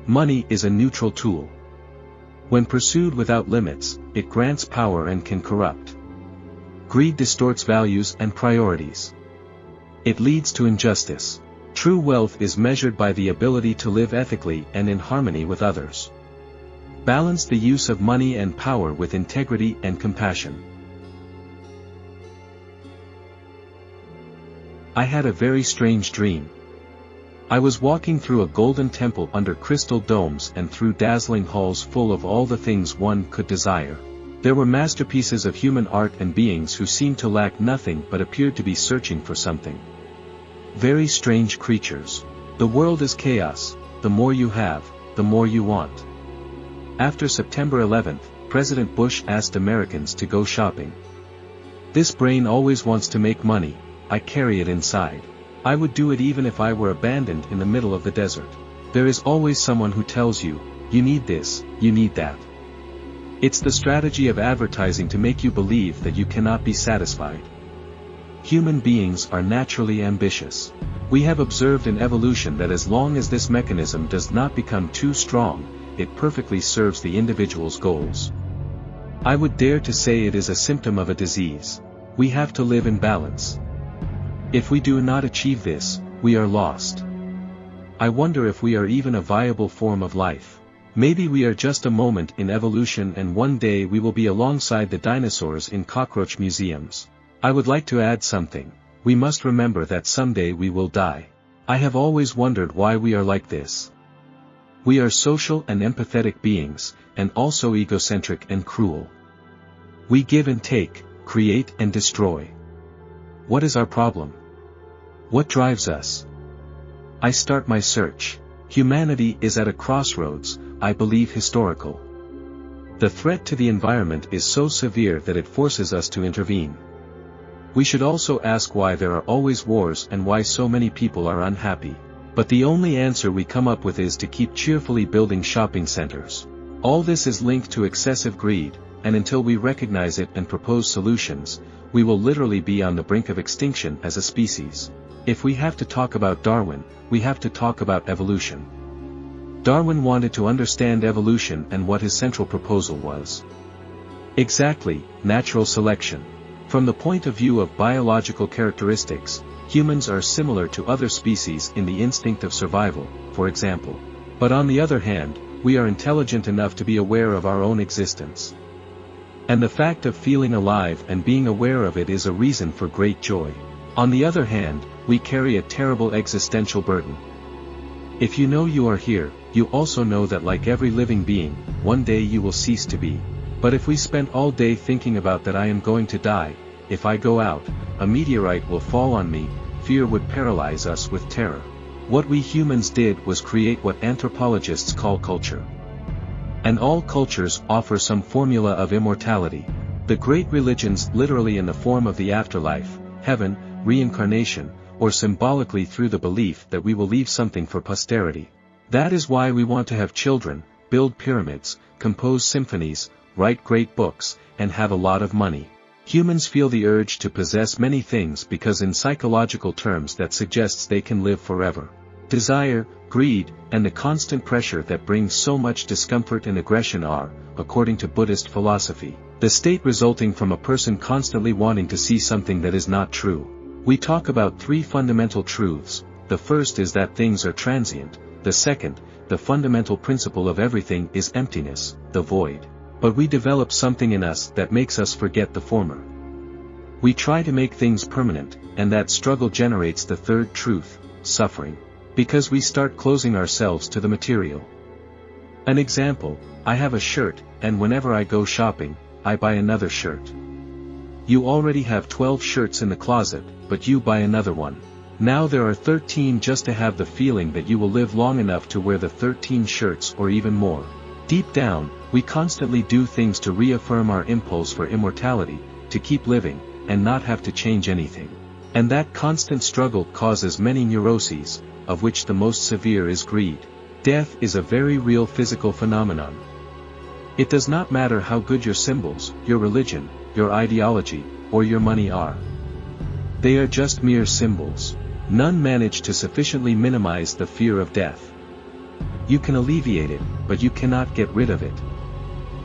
Money is a neutral tool. When pursued without limits, it grants power and can corrupt. Greed distorts values and priorities. It leads to injustice. True wealth is measured by the ability to live ethically and in harmony with others. Balance the use of money and power with integrity and compassion. I had a very strange dream. I was walking through a golden temple under crystal domes and through dazzling halls full of all the things one could desire. There were masterpieces of human art and beings who seemed to lack nothing but appeared to be searching for something. Very strange creatures. The world is chaos. The more you have, the more you want. After September 11th, President Bush asked Americans to go shopping. This brain always wants to make money. I carry it inside. I would do it even if I were abandoned in the middle of the desert. There is always someone who tells you, you need this, you need that. It's the strategy of advertising to make you believe that you cannot be satisfied. Human beings are naturally ambitious. We have observed in evolution that as long as this mechanism does not become too strong, it perfectly serves the individual's goals. I would dare to say it is a symptom of a disease. We have to live in balance. If we do not achieve this, we are lost. I wonder if we are even a viable form of life. Maybe we are just a moment in evolution and one day we will be alongside the dinosaurs in cockroach museums. I would like to add something. We must remember that someday we will die. I have always wondered why we are like this. We are social and empathetic beings, and also egocentric and cruel. We give and take, create and destroy. What is our problem? What drives us? I start my search. Humanity is at a crossroads, I believe historical. The threat to the environment is so severe that it forces us to intervene. We should also ask why there are always wars and why so many people are unhappy. But the only answer we come up with is to keep cheerfully building shopping centers. All this is linked to excessive greed, and until we recognize it and propose solutions, we will literally be on the brink of extinction as a species. If we have to talk about Darwin, we have to talk about evolution. Darwin wanted to understand evolution and what his central proposal was. Exactly, natural selection. From the point of view of biological characteristics, humans are similar to other species in the instinct of survival, for example. But on the other hand, we are intelligent enough to be aware of our own existence. And the fact of feeling alive and being aware of it is a reason for great joy. On the other hand, we carry a terrible existential burden. If you know you are here, you also know that like every living being, one day you will cease to be. But if we spend all day thinking about that I am going to die, if I go out, a meteorite will fall on me, fear would paralyze us with terror. What we humans did was create what anthropologists call culture. And all cultures offer some formula of immortality. The great religions literally in the form of the afterlife, heaven, reincarnation, or symbolically through the belief that we will leave something for posterity. That is why we want to have children, build pyramids, compose symphonies, write great books, and have a lot of money. Humans feel the urge to possess many things because in psychological terms that suggests they can live forever. Desire, greed, and the constant pressure that brings so much discomfort and aggression are, according to Buddhist philosophy, the state resulting from a person constantly wanting to see something that is not true. We talk about three fundamental truths. The first is that things are transient. The second, the fundamental principle of everything is emptiness, the void. But we develop something in us that makes us forget the former. We try to make things permanent, and that struggle generates the third truth, suffering. Because we start closing ourselves to the material. An example, I have a shirt, and whenever I go shopping, I buy another shirt. You already have 12 shirts in the closet, but you buy another one. Now there are 13 just to have the feeling that you will live long enough to wear the 13 shirts or even more. Deep down, we constantly do things to reaffirm our impulse for immortality, to keep living, and not have to change anything. And that constant struggle causes many neuroses, of which the most severe is greed. Death is a very real physical phenomenon. It does not matter how good your symbols, your religion, your ideology, or your money are. They are just mere symbols. None manage to sufficiently minimize the fear of death. You can alleviate it, but you cannot get rid of it.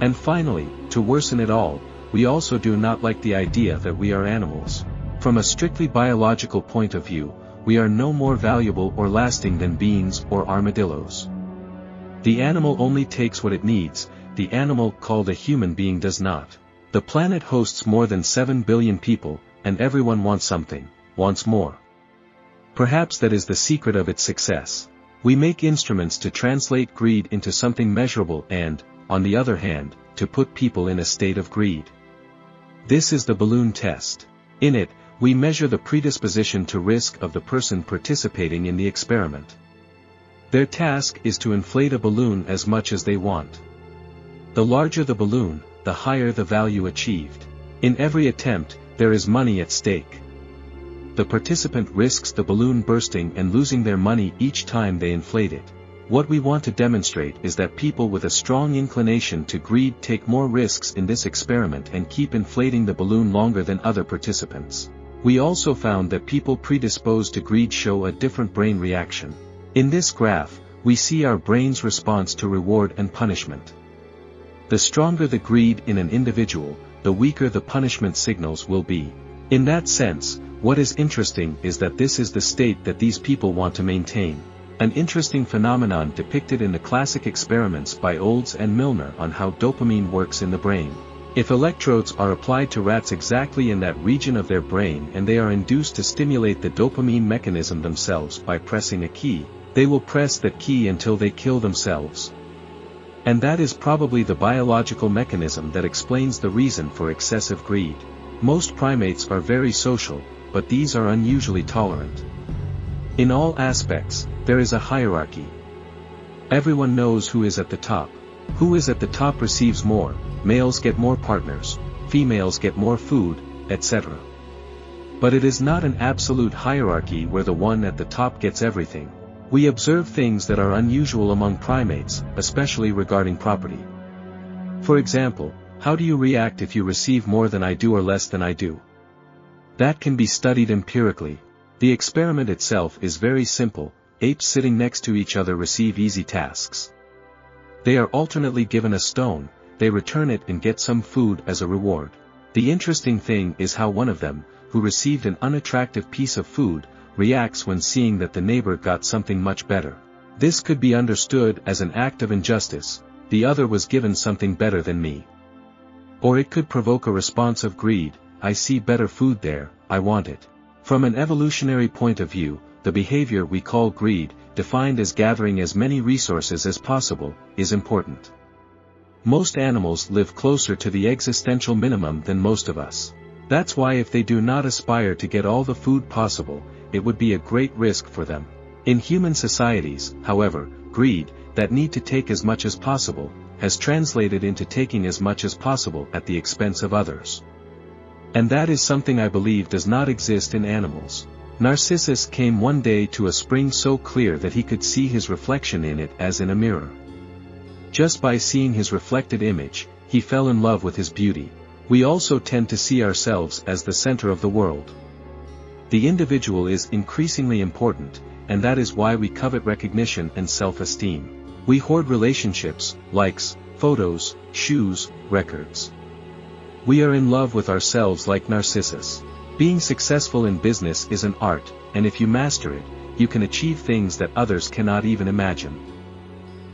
And finally, to worsen it all, we also do not like the idea that we are animals. From a strictly biological point of view, we are no more valuable or lasting than beans or armadillos. The animal only takes what it needs, the animal called a human being does not. The planet hosts more than 7 billion people, and everyone wants something, wants more. Perhaps that is the secret of its success. We make instruments to translate greed into something measurable and, on the other hand, to put people in a state of greed. This is the balloon test. In it, we measure the predisposition to risk of the person participating in the experiment. Their task is to inflate a balloon as much as they want. The larger the balloon, the higher the value achieved. In every attempt, there is money at stake. The participant risks the balloon bursting and losing their money each time they inflate it. What we want to demonstrate is that people with a strong inclination to greed take more risks in this experiment and keep inflating the balloon longer than other participants. We also found that people predisposed to greed show a different brain reaction. In this graph, we see our brain's response to reward and punishment. The stronger the greed in an individual, the weaker the punishment signals will be. In that sense, what is interesting is that this is the state that these people want to maintain. An interesting phenomenon depicted in the classic experiments by Olds and Milner on how dopamine works in the brain. If electrodes are applied to rats exactly in that region of their brain and they are induced to stimulate the dopamine mechanism themselves by pressing a key, they will press that key until they kill themselves. And that is probably the biological mechanism that explains the reason for excessive greed. Most primates are very social, but these are unusually tolerant. In all aspects, there is a hierarchy. Everyone knows who is at the top. Who is at the top receives more, males get more partners, females get more food, etc. But it is not an absolute hierarchy where the one at the top gets everything. We observe things that are unusual among primates, especially regarding property. For example, how do you react if you receive more than I do or less than I do? That can be studied empirically. The experiment itself is very simple. Apes sitting next to each other receive easy tasks. They are alternately given a stone, they return it and get some food as a reward. The interesting thing is how one of them, who received an unattractive piece of food, reacts when seeing that the neighbor got something much better. This could be understood as an act of injustice, the other was given something better than me. Or it could provoke a response of greed, I see better food there, I want it. From an evolutionary point of view, the behavior we call greed, defined as gathering as many resources as possible, is important. Most animals live closer to the existential minimum than most of us. That's why if they do not aspire to get all the food possible, it would be a great risk for them. In human societies, however, greed, that need to take as much as possible, has translated into taking as much as possible at the expense of others. And that is something I believe does not exist in animals. Narcissus came one day to a spring so clear that he could see his reflection in it as in a mirror. Just by seeing his reflected image, he fell in love with his beauty. We also tend to see ourselves as the center of the world. The individual is increasingly important, and that is why we covet recognition and self-esteem. We hoard relationships, likes, photos, shoes, records. We are in love with ourselves like Narcissus. Being successful in business is an art, and if you master it, you can achieve things that others cannot even imagine.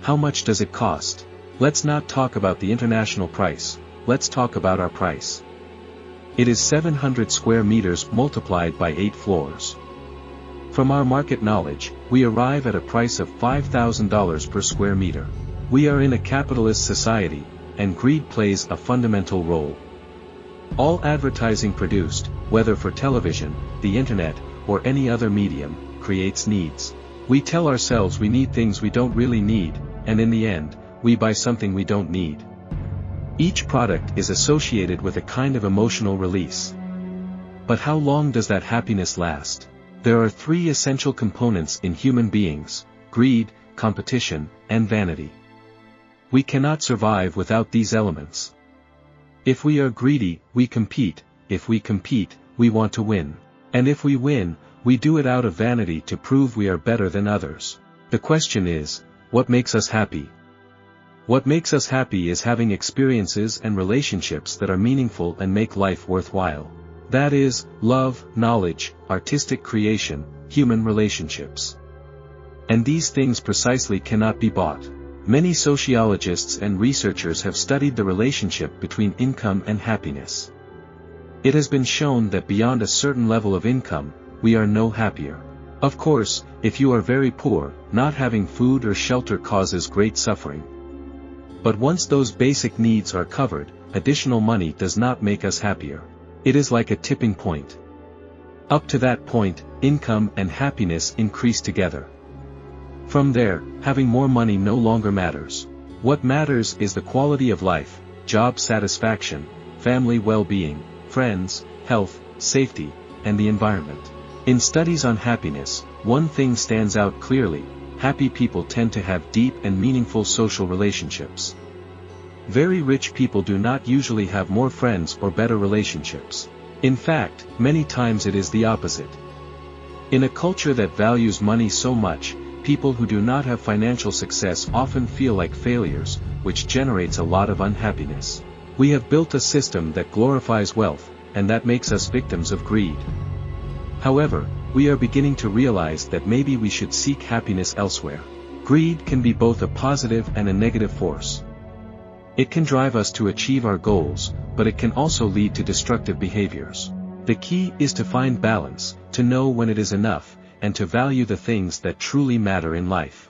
How much does it cost? Let's not talk about the international price, let's talk about our price. It is 700 square meters multiplied by 8 floors. From our market knowledge, we arrive at a price of $5,000 per square meter. We are in a capitalist society, and greed plays a fundamental role. All advertising produced, whether for television, the internet, or any other medium, creates needs. We tell ourselves we need things we don't really need, and in the end, we buy something we don't need. Each product is associated with a kind of emotional release. But how long does that happiness last? There are 3 essential components in human beings: greed, competition, and vanity. We cannot survive without these elements. If we are greedy, we compete; if we compete, we want to win. And if we win, we do it out of vanity to prove we are better than others. The question is, What makes us happy? What makes us happy is having experiences and relationships that are meaningful and make life worthwhile. That is, love, knowledge, artistic creation, human relationships. And these things precisely cannot be bought. Many sociologists and researchers have studied the relationship between income and happiness. It has been shown that beyond a certain level of income, we are no happier. Of course, if you are very poor, not having food or shelter causes great suffering. But once those basic needs are covered, additional money does not make us happier. It is like a tipping point. Up to that point, income and happiness increase together. From there, having more money no longer matters. What matters is the quality of life, job satisfaction, family well-being, friends, health, safety, and the environment. In studies on happiness, one thing stands out clearly: happy people tend to have deep and meaningful social relationships. Very rich people do not usually have more friends or better relationships. In fact, many times it is the opposite. In a culture that values money so much, people who do not have financial success often feel like failures, which generates a lot of unhappiness. We have built a system that glorifies wealth, and that makes us victims of greed. However, we are beginning to realize that maybe we should seek happiness elsewhere. Greed can be both a positive and a negative force. It can drive us to achieve our goals, but it can also lead to destructive behaviors. The key is to find balance, to know when it is enough, and to value the things that truly matter in life.